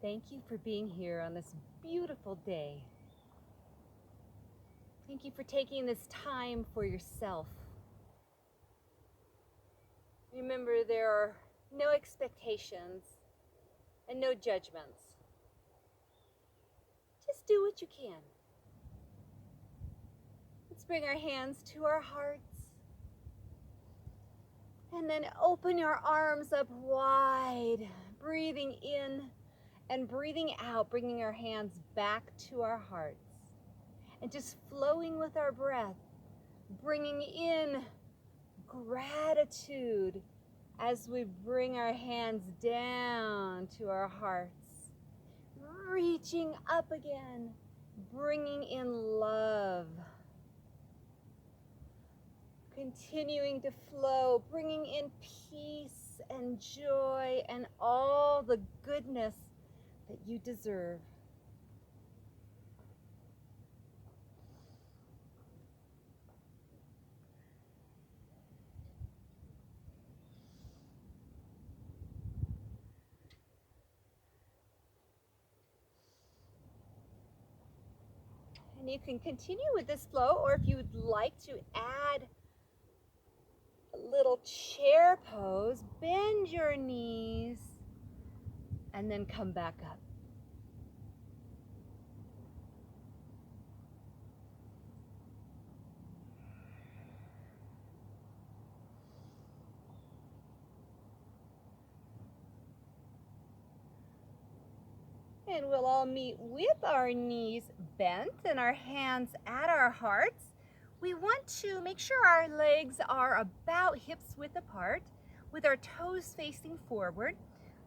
Thank you for being here on this beautiful day. Thank you for taking this time for yourself. Remember, there are no expectations and no judgments. Just do what you can. Let's bring our hands to our hearts. And then open your arms up wide, breathing in and breathing out, bringing our hands back to our hearts. And just flowing with our breath, bringing in gratitude as we bring our hands down to our hearts. Reaching up again, bringing in love. Continuing to flow, bringing in peace and joy and all the goodness that you deserve. And you can continue with this flow, or if you would like to add a little chair pose, bend your knees and then come back up. And we'll all meet with our knees bent and our hands at our hearts. We want to make sure our legs are about hips width apart with our toes facing forward.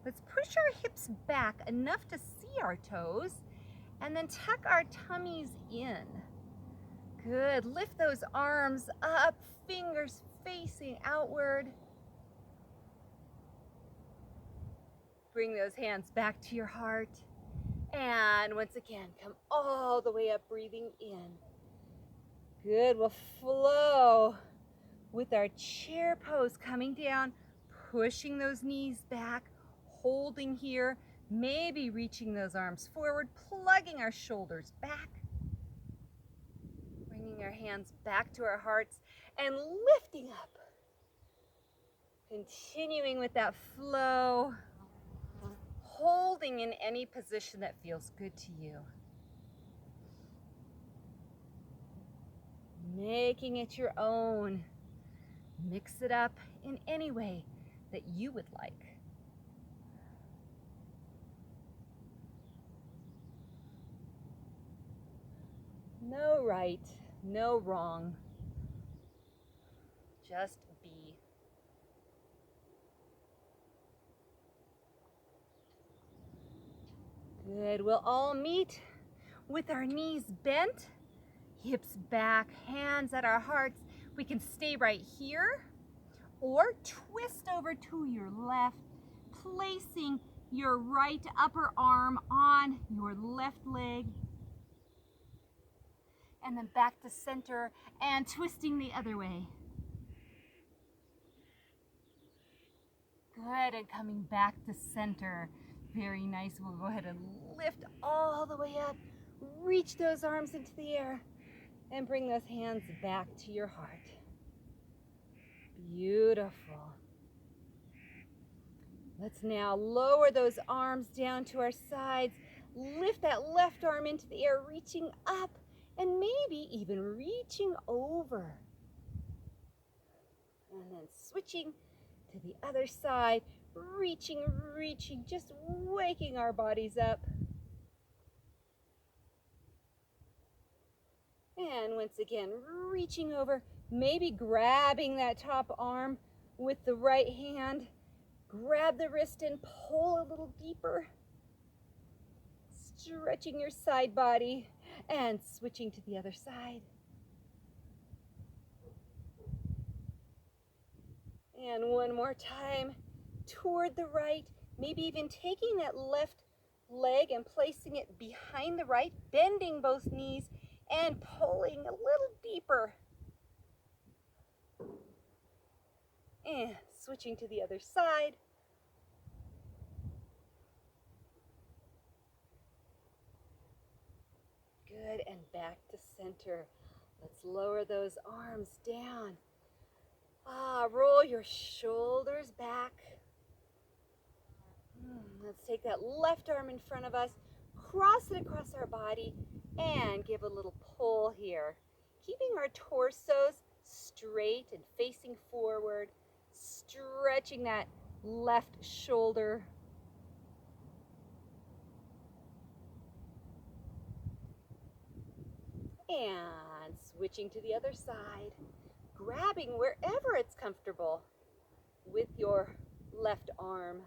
Let's push our hips back enough to see our toes and then tuck our tummies in. Good. Lift those arms up, fingers facing outward. Bring those hands back to your heart. And once again, come all the way up, breathing in. Good, we'll flow with our chair pose, coming down, pushing those knees back, holding here, maybe reaching those arms forward, plugging our shoulders back, bringing our hands back to our hearts, and lifting up. Continuing with that flow, holding in any position that feels good to you. Making it your own. Mix it up in any way that you would like. No right, no wrong. Just be. Good, we'll all meet with our knees bent, hips back, hands at our hearts. We can stay right here or twist over to your left, placing your right upper arm on your left leg. And then back to center and twisting the other way. Good, and coming back to center. Very nice. We'll go ahead and lift all the way up. Reach those arms into the air and bring those hands back to your heart. Beautiful. Let's now lower those arms down to our sides. Lift that left arm into the air, reaching up and maybe even reaching over. And then switching to the other side, reaching, just waking our bodies up. And once again, reaching over, maybe grabbing that top arm with the right hand. Grab the wrist and pull a little deeper. Stretching your side body and switching to the other side. And one more time, toward the right, maybe even taking that left leg and placing it behind the right, bending both knees and pulling a little deeper. And switching to the other side. Good, and back to center. Let's lower those arms down. Roll your shoulders back. Let's take that left arm in front of us, cross it across our body, and give a little pull here. Keeping our torsos straight and facing forward, stretching that left shoulder. And switching to the other side, grabbing wherever it's comfortable with your left arm.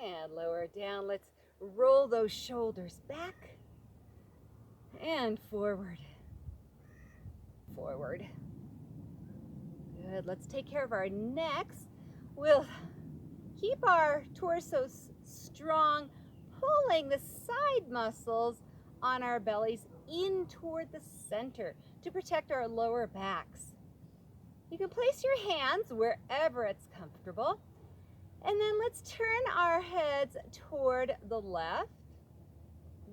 And lower down. Let's roll those shoulders back and forward. Forward. Good. Let's take care of our necks. We'll keep our torsos strong, pulling the side muscles on our bellies in toward the center to protect our lower backs. You can place your hands wherever it's comfortable. And then let's turn our heads toward the left,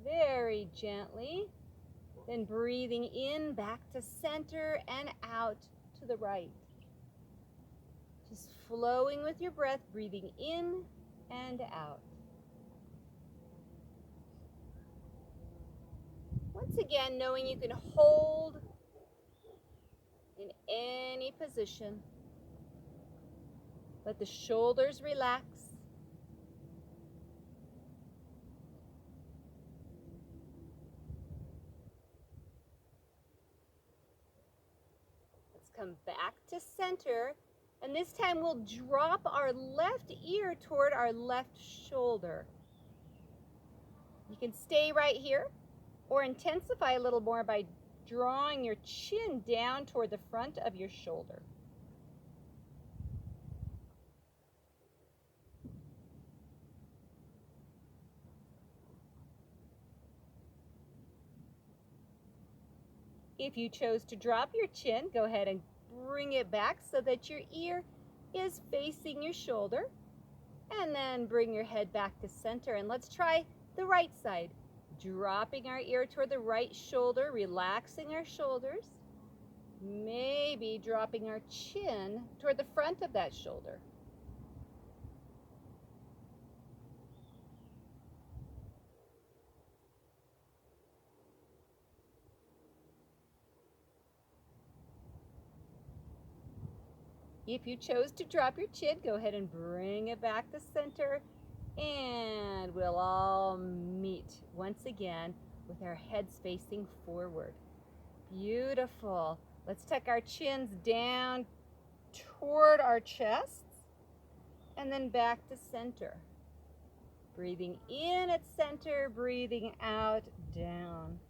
very gently. Then breathing in back to center and out to the right. Just flowing with your breath, breathing in and out. Once again, knowing you can hold in any position. Let the shoulders relax. Let's come back to center. And this time we'll drop our left ear toward our left shoulder. You can stay right here or intensify a little more by drawing your chin down toward the front of your shoulder. If you chose to drop your chin, go ahead and bring it back so that your ear is facing your shoulder. And then bring your head back to center. And let's try the right side. Dropping our ear toward the right shoulder, relaxing our shoulders. Maybe dropping our chin toward the front of that shoulder. If you chose to drop your chin, go ahead and bring it back to center. And we'll all meet once again with our heads facing forward. Beautiful. Let's tuck our chins down toward our chests and then back to center. Breathing in at center, breathing out, down.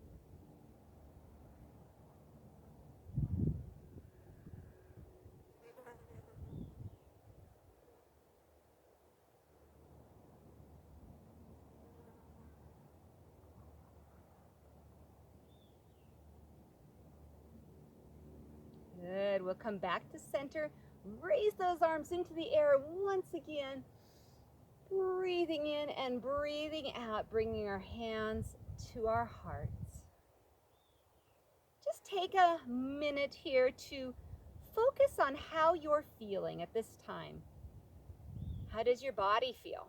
Good. We'll come back to center. Raise those arms into the air once again. Breathing in and breathing out, bringing our hands to our hearts. Just take a minute here to focus on how you're feeling at this time. How does your body feel?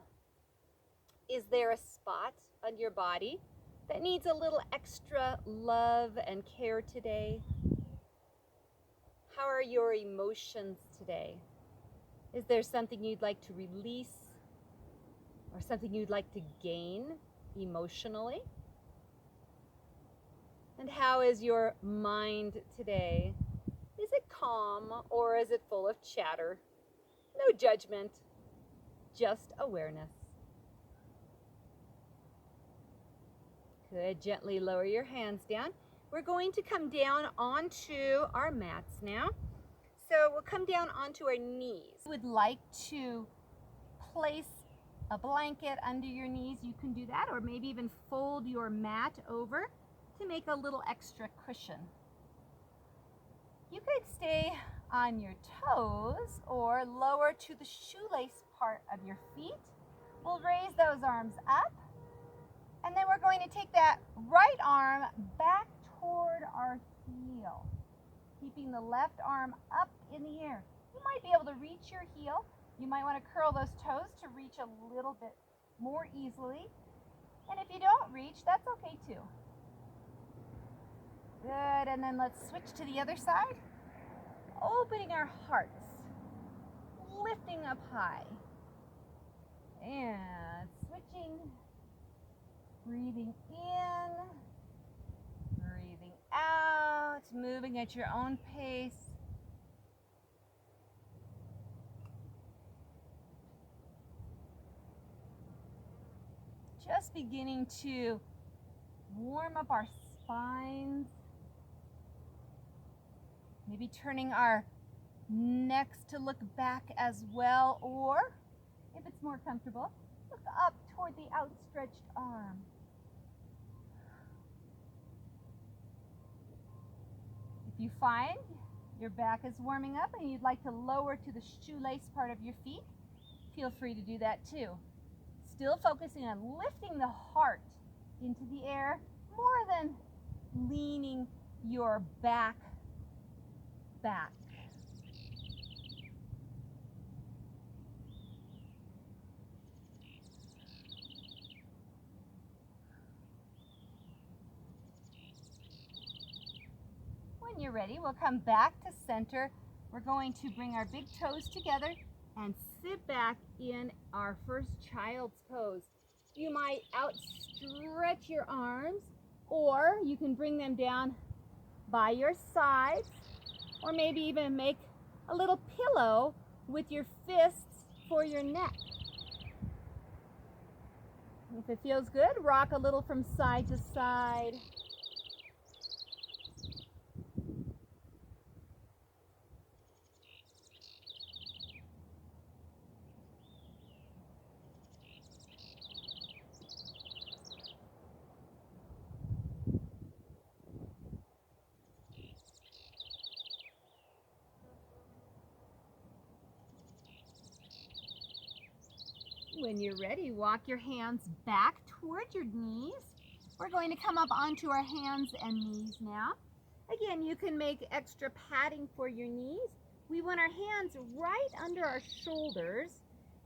Is there a spot on your body that needs a little extra love and care today? How are your emotions today? Is there something you'd like to release or something you'd like to gain emotionally? And how is your mind today? Is it calm or is it full of chatter? No judgment, just awareness. Good. Gently lower your hands down. We're going to come down onto our mats now. So we'll come down onto our knees. If you would like to place a blanket under your knees, you can do that, or maybe even fold your mat over to make a little extra cushion. You could stay on your toes or lower to the shoelace part of your feet. We'll raise those arms up, and then we're going to take that right arm back toward our heel, keeping the left arm up in the air. You might be able to reach your heel. You might want to curl those toes to reach a little bit more easily. And if you don't reach, that's okay too. Good, and then let's switch to the other side. Opening our hearts, lifting up high, and switching, breathing in, breathing out, moving at your own pace. Just beginning to warm up our spines. Maybe turning our necks to look back as well, or if it's more comfortable, look up toward the outstretched arm. If you find your back is warming up and you'd like to lower to the shoelace part of your feet, feel free to do that too. Still focusing on lifting the heart into the air more than leaning your back. When you're ready, we'll come back to center. We're going to bring our big toes together and sit back in our first child's pose. You might outstretch your arms, or you can bring them down by your sides, or maybe even make a little pillow with your fists for your neck. If it feels good, rock a little from side to side. When you're ready, walk your hands back toward your knees. We're going to come up onto our hands and knees now. Again, you can make extra padding for your knees. We want our hands right under our shoulders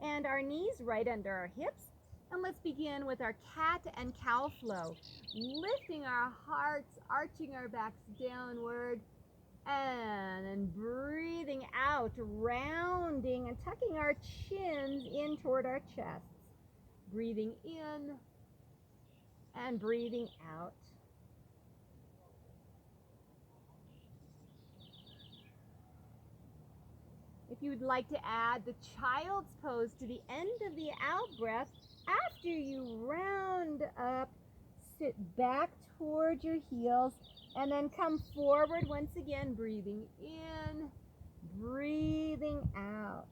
and our knees right under our hips. And let's begin with our cat and cow flow. Lifting our hearts, arching our backs downward, and then breathing out, rounding and tucking our chins in toward our chests. Breathing in and breathing out. If you would like to add the child's pose to the end of the out breath, after you round up, sit back toward your heels, and then come forward once again, breathing in, breathing out.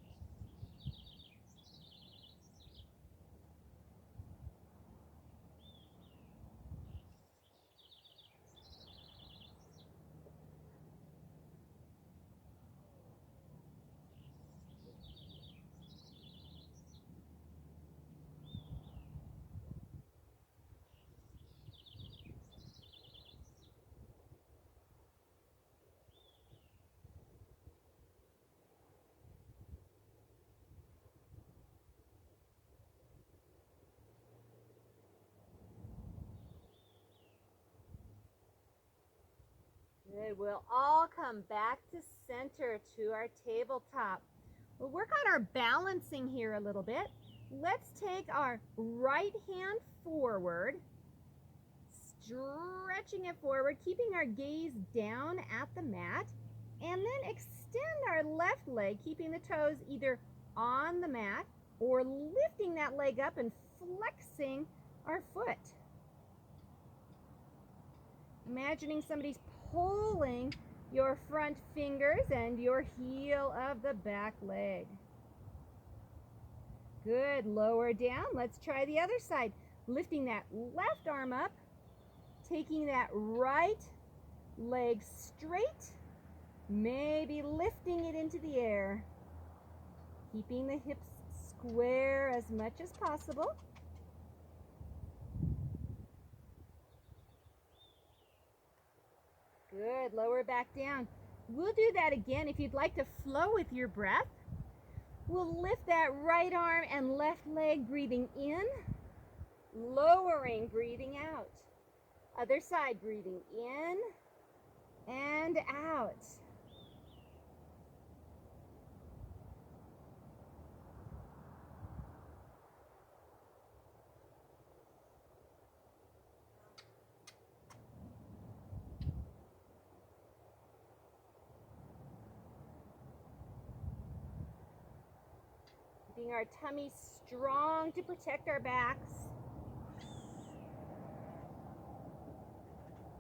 Good. We'll all come back to center to our tabletop. We'll work on our balancing here a little bit. Let's take our right hand forward, stretching it forward, keeping our gaze down at the mat, and then extend our left leg, keeping the toes either on the mat or lifting that leg up and flexing our foot. Imagining somebody's pulling your front fingers and your heel of the back leg. Good. Lower down. Let's try the other side. Lifting that left arm up, taking that right leg straight, maybe lifting it into the air, keeping the hips square as much as possible. Good, lower back down. We'll do that again if you'd like to flow with your breath. We'll lift that right arm and left leg, breathing in, lowering, breathing out. Other side, breathing in and out. Keeping our tummy strong to protect our backs.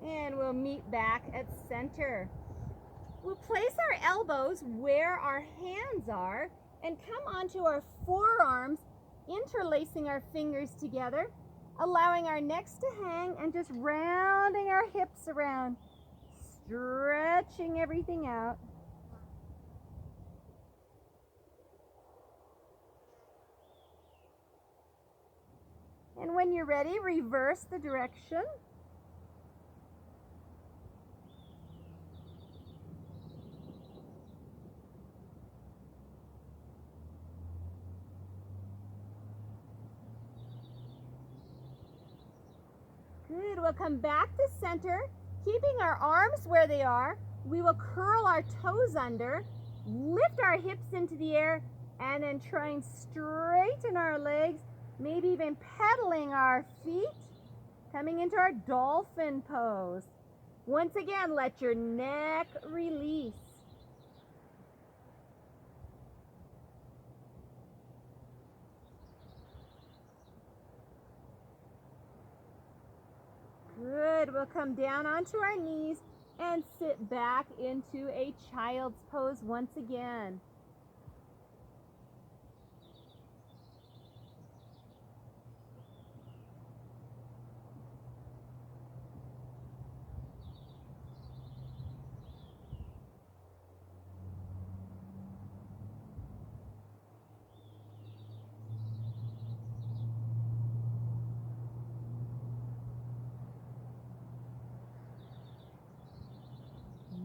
And we'll meet back at center. We'll place our elbows where our hands are and come onto our forearms, interlacing our fingers together, allowing our necks to hang and just rounding our hips around, stretching everything out. And when you're ready, reverse the direction. Good, we'll come back to center, keeping our arms where they are. We will curl our toes under, lift our hips into the air, and then try and straighten our legs, maybe even pedaling our feet, coming into our dolphin pose. Once again, let your neck release. Good, we'll come down onto our knees and sit back into a child's pose once again.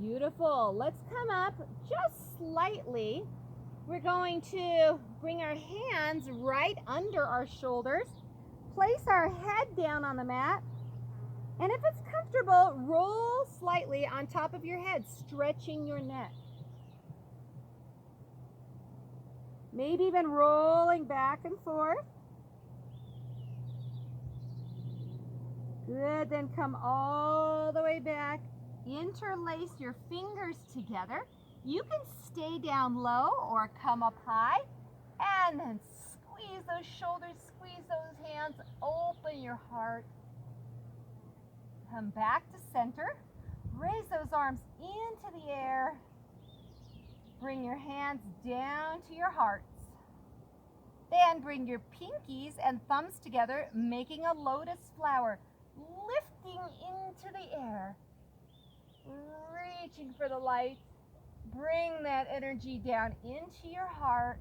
Beautiful. Let's come up just slightly. We're going to bring our hands right under our shoulders, place our head down on the mat, and if it's comfortable, roll slightly on top of your head, stretching your neck. Maybe even rolling back and forth. Good, then come all the way back. Interlace your fingers together. You can stay down low or come up high, and then squeeze those shoulders, squeeze those hands, open your heart. Come back to center. Raise those arms into the air. Bring your hands down to your hearts. Then bring your pinkies and thumbs together, making a lotus flower, lifting into the air. Reaching for the light. Bring that energy down into your heart.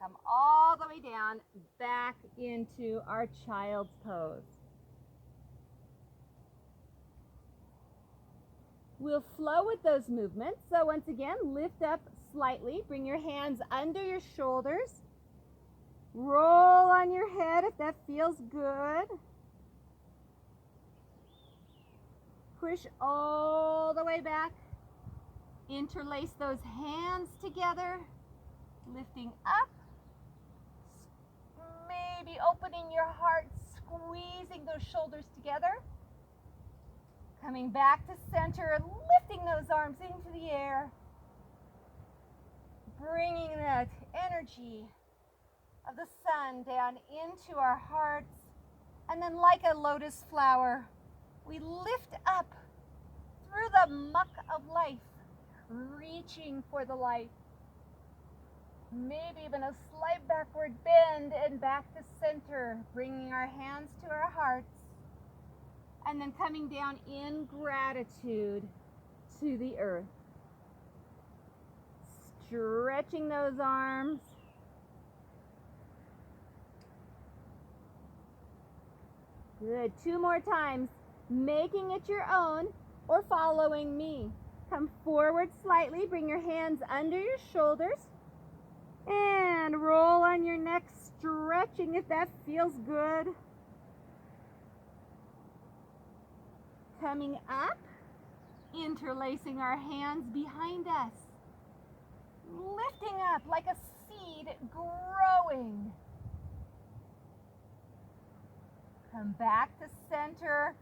Come all the way down, back into our child's pose. We'll flow with those movements. So once again, lift up slightly. Bring your hands under your shoulders. Roll on your head if that feels good. Push all the way back. Interlace those hands together, lifting up. Maybe opening your heart, squeezing those shoulders together. Coming back to center, lifting those arms into the air. Bringing that energy of the sun down into our hearts. And then like a lotus flower, we lift up through the muck of life, reaching for the light. Maybe even a slight backward bend and back to center, bringing our hands to our hearts. And then coming down in gratitude to the earth. Stretching those arms. Good. 2 more times. Making it your own or following me. Come forward slightly. Bring your hands under your shoulders. And roll on your neck, stretching if that feels good. Coming up, interlacing our hands behind us. Lifting up like a seed growing. Come back to center.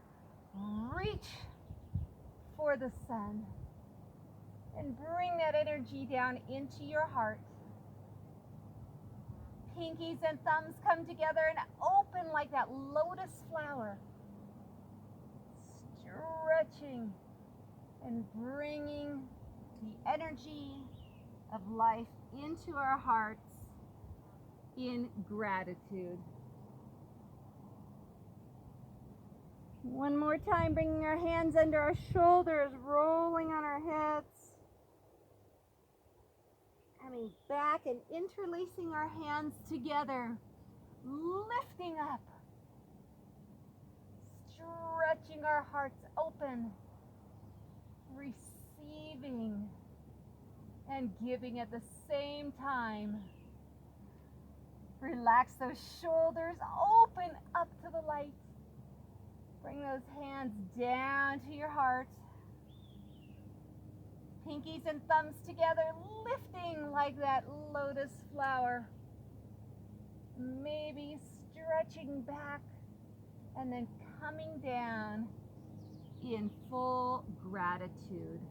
Reach for the sun. And bring that energy down into your heart. Pinkies and thumbs come together and open like that lotus flower. Stretching and bringing the energy of life into our hearts in gratitude. One more time, bringing our hands under our shoulders, rolling on our heads. Coming back and interlacing our hands together, lifting up, stretching our hearts open, receiving and giving at the same time. Relax those shoulders, open up to the light. Bring those hands down to your heart. Pinkies and thumbs together, lifting like that lotus flower. Maybe stretching back and then coming down in full gratitude.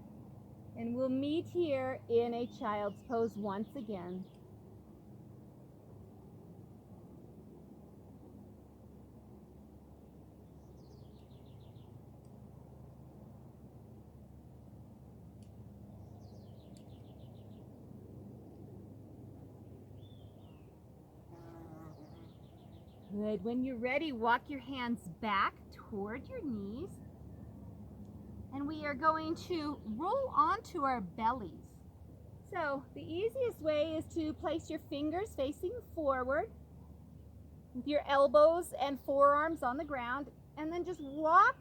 And we'll meet here in a child's pose once again. Good. When you're ready, walk your hands back toward your knees. And we are going to roll onto our bellies. So the easiest way is to place your fingers facing forward with your elbows and forearms on the ground, and then just walk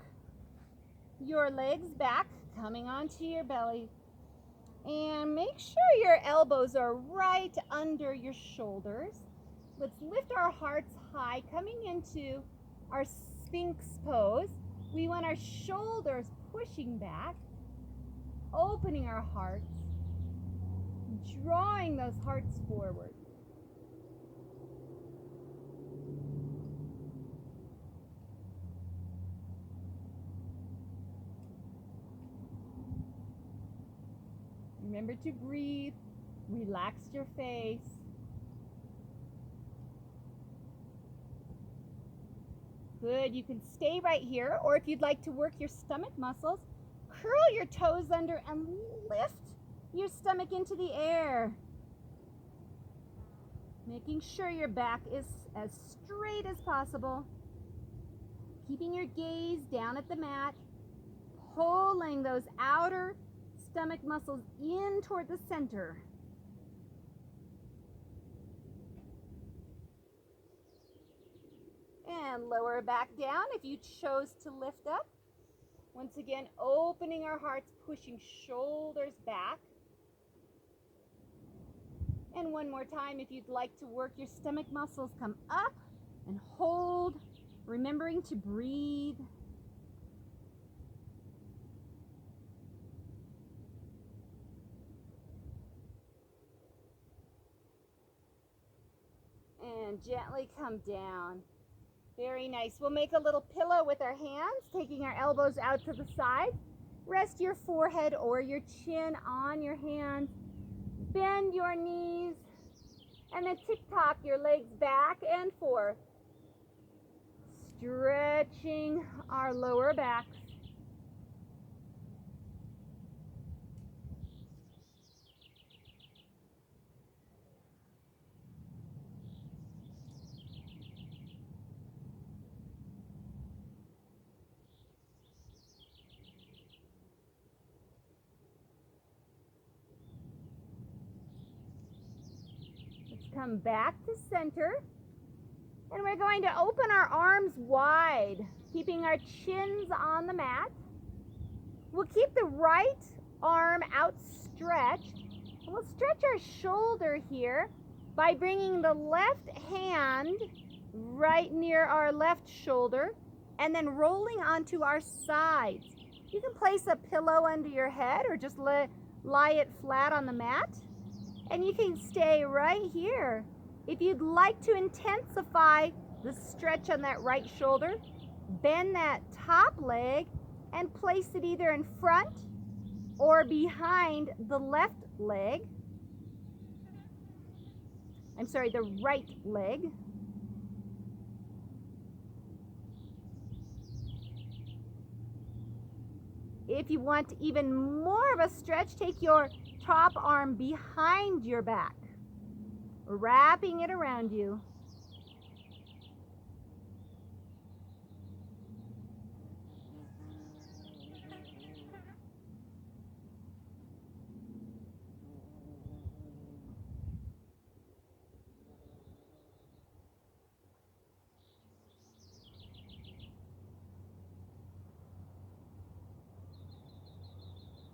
your legs back, coming onto your belly. And make sure your elbows are right under your shoulders. Let's lift our hearts high, coming into our Sphinx pose. We want our shoulders pushing back, opening our hearts, drawing those hearts forward. Remember to breathe, relax your face. Good, you can stay right here, or if you'd like to work your stomach muscles, curl your toes under and lift your stomach into the air. Making sure your back is as straight as possible. Keeping your gaze down at the mat, pulling those outer stomach muscles in toward the center. And lower back down if you chose to lift up. Once again, opening our hearts, pushing shoulders back. And one more time, if you'd like to work your stomach muscles, come up and hold, remembering to breathe. And gently come down. Very nice. We'll make a little pillow with our hands, taking our elbows out to the side. Rest your forehead or your chin on your hands. Bend your knees. And then tick-tock your legs back and forth. Stretching our lower backs. come back to center. And we're going to open our arms wide, keeping our chins on the mat. We'll keep the right arm outstretched. And we'll stretch our shoulder here by bringing the left hand right near our left shoulder and then rolling onto our sides. You can place a pillow under your head or just lie it flat on the mat. And you can stay right here. If you'd like to intensify the stretch on that right shoulder, bend that top leg and place it either in front or behind the left leg. I'm sorry, the right leg. If you want even more of a stretch, take your top arm behind your back, wrapping it around you.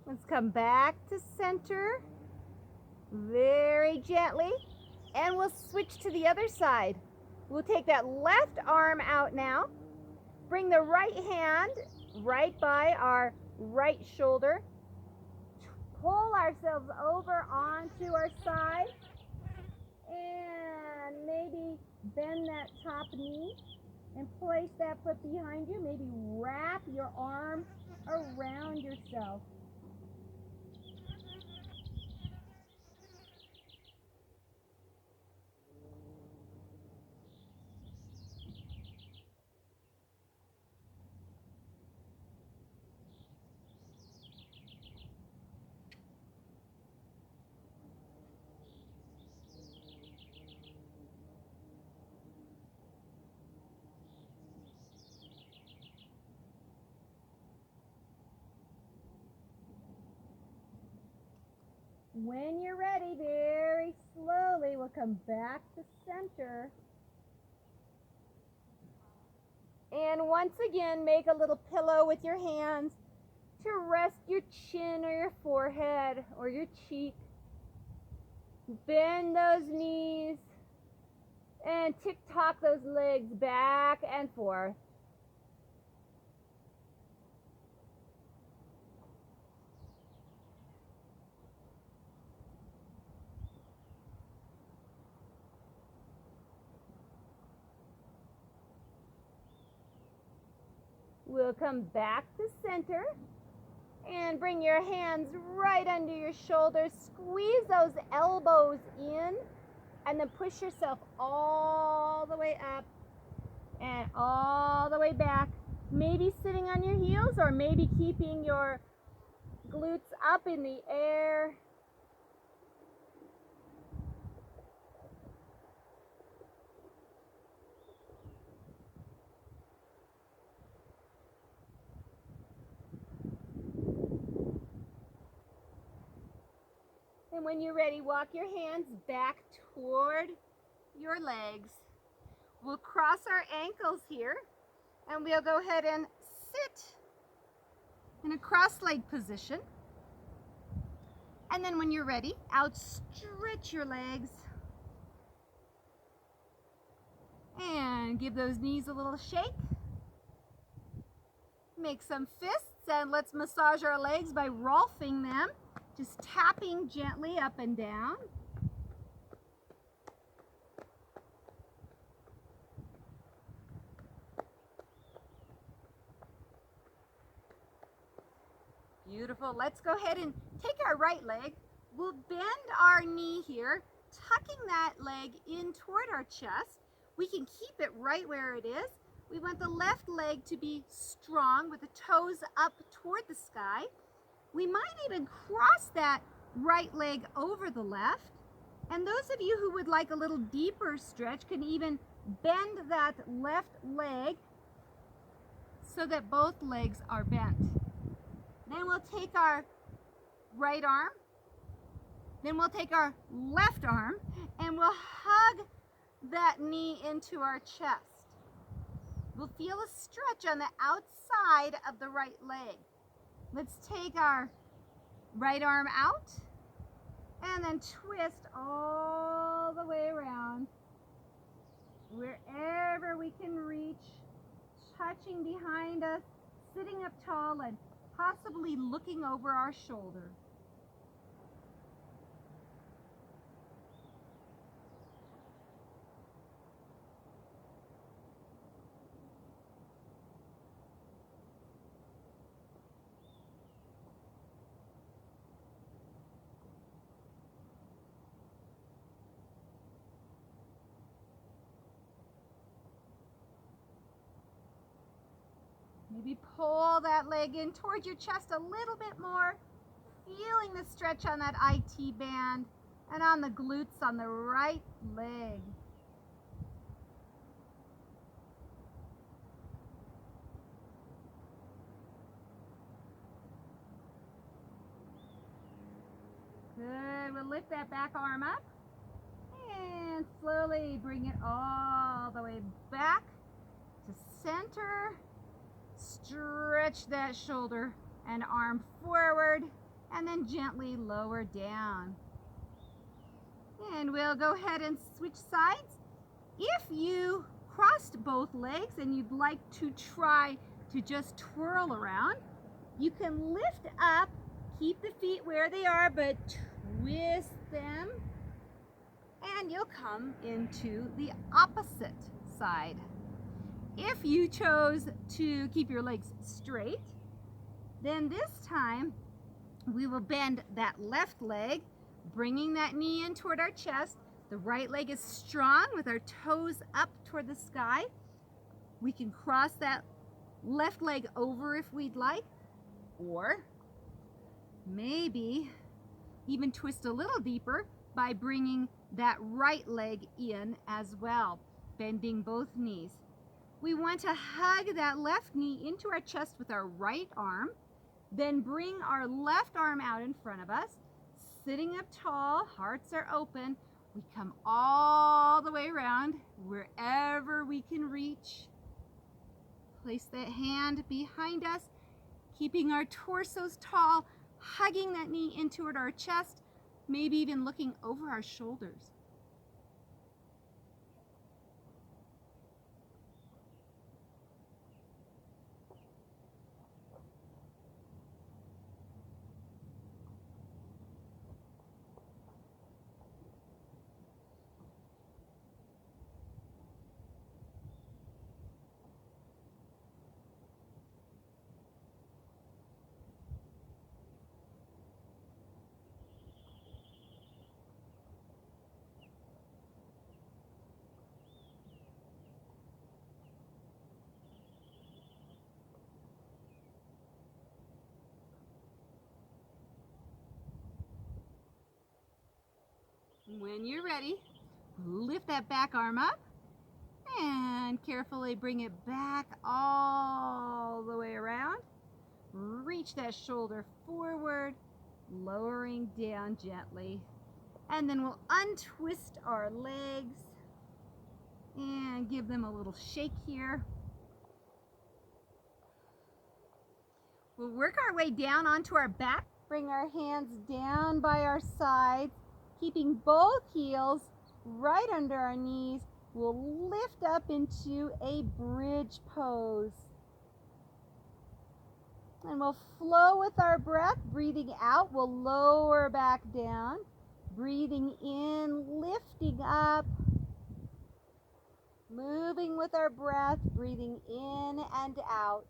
Let's come back to center very gently, and we'll switch to the other side. We'll take that left arm out now, bring the right hand right by our right shoulder, pull ourselves over onto our side, and maybe bend that top knee and place that foot behind you. Maybe wrap your arm around yourself. When you're ready, very slowly, we'll come back to center. And once again, make a little pillow with your hands to rest your chin or your forehead or your cheek. Bend those knees and tick-tock those legs back and forth. We'll come back to center and bring your hands right under your shoulders. Squeeze those elbows in and then push yourself all the way up and all the way back. Maybe sitting on your heels or maybe keeping your glutes up in the air. And when you're ready, walk your hands back toward your legs. We'll cross our ankles here, and we'll go ahead and sit in a cross-leg position. And then when you're ready, outstretch your legs. And give those knees a little shake. Make some fists, and let's massage our legs by rolfing them. Just tapping gently up and down. Beautiful. Let's go ahead and take our right leg. We'll bend our knee here, tucking that leg in toward our chest. We can keep it right where it is. We want the left leg to be strong with the toes up toward the sky. We might even cross that right leg over the left. And those of you who would like a little deeper stretch can even bend that left leg so that both legs are bent. Then we'll take our right arm Then we'll take our left arm and we'll hug that knee into our chest. We'll feel a stretch on the outside of the right leg. Let's take our right arm out and then twist all the way around, wherever we can reach, touching behind us, sitting up tall and possibly looking over our shoulder. Maybe pull that leg in towards your chest a little bit more, feeling the stretch on that IT band and on the glutes on the right leg. Good. We'll lift that back arm up and slowly bring it all the way back to center. Stretch that shoulder and arm forward and then gently lower down. And we'll go ahead and switch sides. If you crossed both legs and you'd like to try to just twirl around, you can lift up, keep the feet where they are, but twist them, and you'll come into the opposite side. If you chose to keep your legs straight, then this time we will bend that left leg, bringing that knee in toward our chest. The right leg is strong with our toes up toward the sky. We can cross that left leg over if we'd like, or maybe even twist a little deeper by bringing that right leg in as well, bending both knees. We want to hug that left knee into our chest with our right arm, then bring our left arm out in front of us, sitting up tall, hearts are open. We come all the way around wherever we can reach. Place that hand behind us, keeping our torsos tall, hugging that knee in toward our chest, maybe even looking over our shoulders. When you're ready, lift that back arm up and carefully bring it back all the way around. Reach that shoulder forward, lowering down gently. And then we'll untwist our legs and give them a little shake here. We'll work our way down onto our back. Bring our hands down by our sides, keeping both heels right under our knees. We'll lift up into a bridge pose. And we'll flow with our breath. Breathing out, we'll lower back down. Breathing in, lifting up. Moving with our breath, breathing in and out.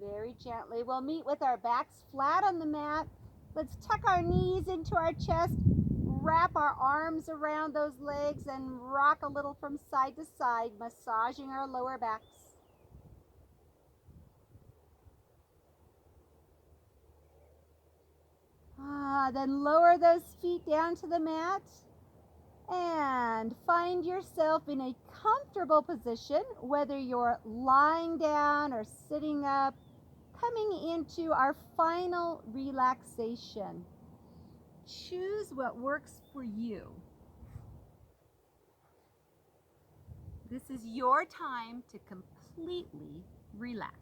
Very gently. We'll meet with our backs flat on the mat. Let's tuck our knees into our chest, wrap our arms around those legs and rock a little from side to side, massaging our lower backs. Then lower those feet down to the mat and find yourself in a comfortable position, whether you're lying down or sitting up, coming into our final relaxation. Choose what works for you. This is your time to completely relax.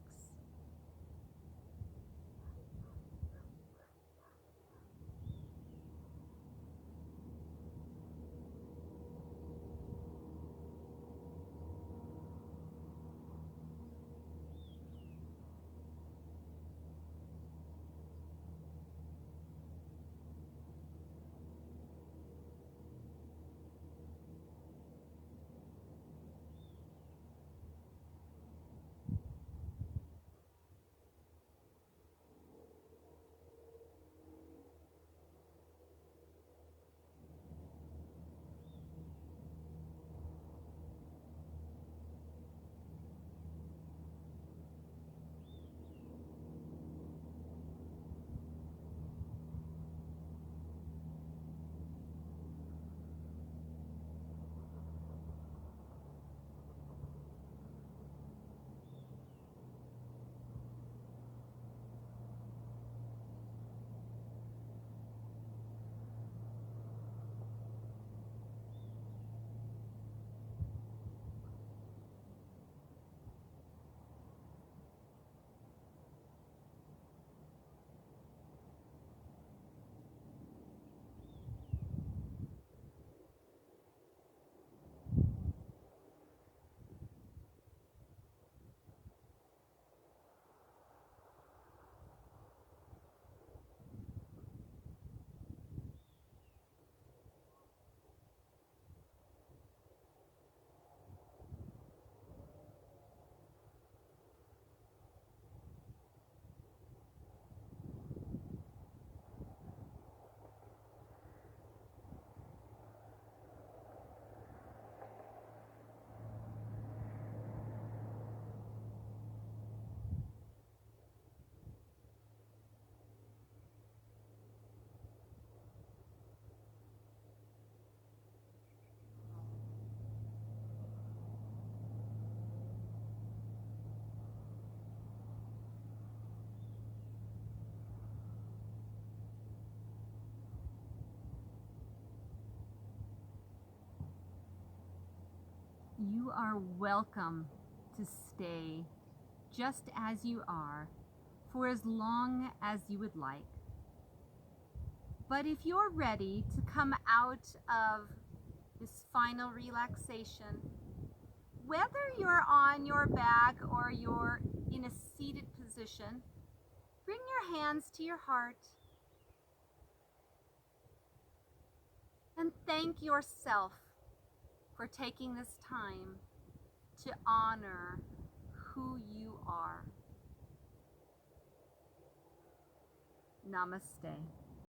You are welcome to stay just as you are for as long as you would like. But if you're ready to come out of this final relaxation, whether you're on your back or you're in a seated position, bring your hands to your heart and thank yourself for taking this time to honor who you are. Namaste.